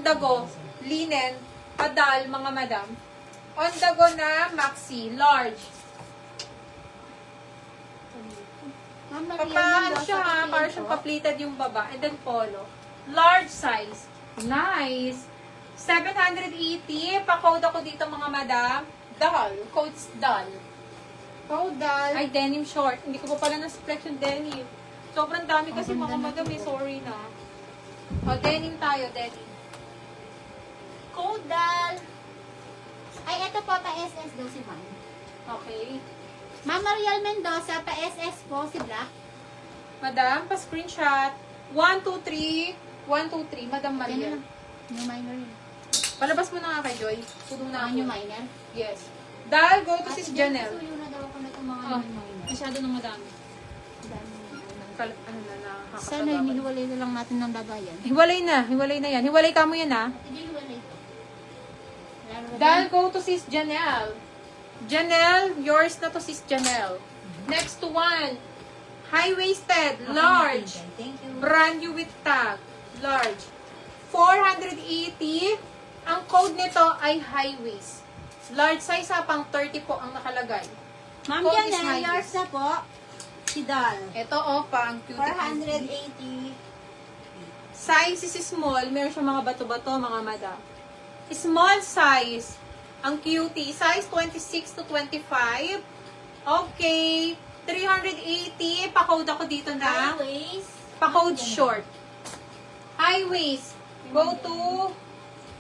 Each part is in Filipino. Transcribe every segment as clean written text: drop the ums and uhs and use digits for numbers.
the go, linen, padal, mga madam. On the go na maxi, large. Papaan siya ha, para siyang pa-pleated yung baba. And then polo. Large size. Nice. 780. Pa-code ako dito mga madam. Doll. Code's doll. Code doll. Ay, denim short. Hindi ko pa pala na-flex yung denim. Sobrang dami kasi mga madam eh. Sorry na. O, denim tayo, denim. Code doll. Ay, ito po, pa-SS daw si Ma'am. Okay. Ma'am Mariel Mendoza, pa-SS po si Black. Madam, pa-screenshot. 1, 2, 3. 1, 2, 3. Madam Yan na Mariel. lang. New minor yun. Palabas mo na nga kay Joy. Sudo na New ako. minor. Yes. Dahil go to sis Janelle. Suyo na daw ako na itong mga Oh, new minor. masyado nang madami. Dami. Ano na, nakakatawa. Sana hiniwalay na lang natin ng lagayan. Hiwalay na yan. Hiwalay ka mo yan ha. Hindi hiwalay ito. Dahil go to sis Janelle. Janelle, yours na to sis Janelle. Next one. High-waisted, large. Thank you. Brand new with tag. Large. 480. Ang code nito ay high waist. Large size ha, pang 30 po ang nakalagay. Ma'am Code is Janelle, high yours waist. na po. Si Doll. Ito pang cute. 480. Size is small. Meron siya mga bato-bato, mga madam. Small size. Ang cutie. Size 26 to 25. Okay. 380. Pa-code ako dito na. Highways. Pa-code short. High waist. Go to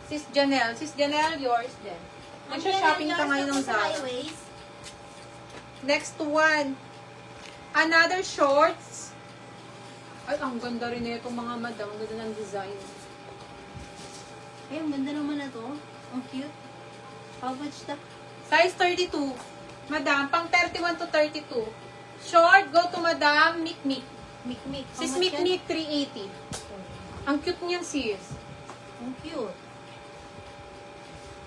Sis Janelle. Sis Janelle, yours din. Nagsha-shopping ka ngayon ng Zara. Highways. Next one. Another shorts. Ay, ang ganda rin na itong mga madam. Ang ganda ng design. Ay, ang ganda naman na to. Ang cute. How much the? Size 32. Madam, pang 31 to 32. Short, go to Madam Mikmik. Mikmik. Sis Mikmik, 380. Ang cute niyan, sis. Ang cute.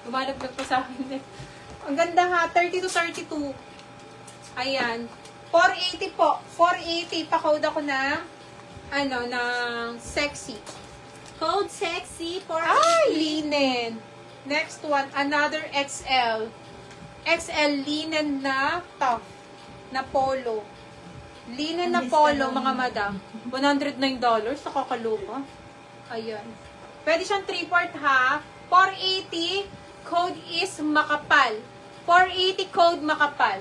Lumalaglag pa sa akin. Ang ganda ha, 30 to 32. Ayan. 480 po. 480. Pa-code ako ng, ng sexy. Code sexy for Ay, linen. Next one, another XL. XL linen na top. Na polo. Linen na polo, mga madam. $109. Nakakaloka. Ayan. Pwede siyang 3/4 ha. 480. Code is makapal. 480 code makapal.